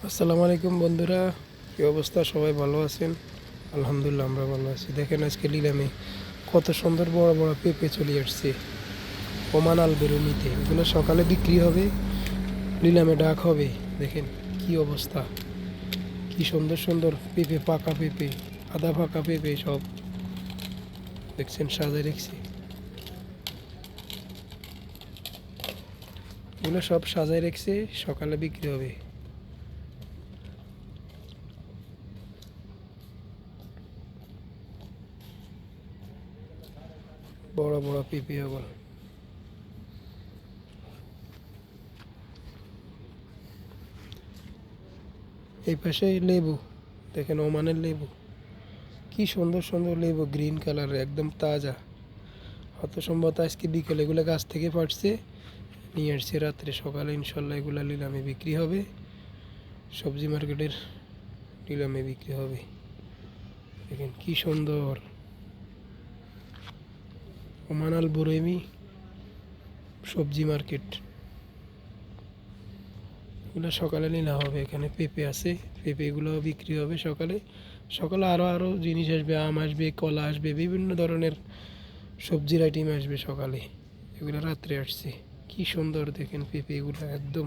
আসসালামু আলাইকুম বন্ধুরা, কী অবস্থা? সবাই ভালো আছেন? আলহামদুলিল্লাহ, আমরা ভালো আছি। দেখেন আজকে নিলামে কত সুন্দর বড় বড় পেঁপে চলে আসছে ওমান আলবেরুনিতে। এগুলো সকালে বিক্রি হবে, নিলামে ডাক হবে। দেখেন কি অবস্থা, কি সুন্দর সুন্দর পেঁপে, পাকা পেঁপে, আধা পাকা পেঁপে সব দেখছেন সাজায় রেখেছি। এগুলো সব সাজায় রেখেছে, সকালে বিক্রি হবে। বড় বড় পেঁপে আবার। এই পাশে লেবু, দেখেন ওমানের লেবু, কি সুন্দর সুন্দর লেবু, গ্রিন কালারের, একদম তাজা। হয়তো সম্ভবত আজকে বিকেলে এগুলো গাছ থেকে পাড়ছে, নিয়ে আসছে রাত্রে। সকালে ইনশাল্লাহ এগুলো নিলামে বিক্রি হবে, সবজি মার্কেটের নিলামে বিক্রি হবে। দেখেন কি সুন্দর ওমান আল বুরেমি সবজি মার্কেট। এগুলো সকালে নিলাম হবে। এখানে পেঁপে আছে, পেঁপেগুলো বিক্রি হবে সকালে। সকালে আরও জিনিস আসবে, আম আসবে, কলা আসবে, বিভিন্ন ধরনের সবজির আইটেম আসবে সকালে। এগুলো রাত্রে আসছে। কি সুন্দর দেখেন পেঁপে, এগুলো একদম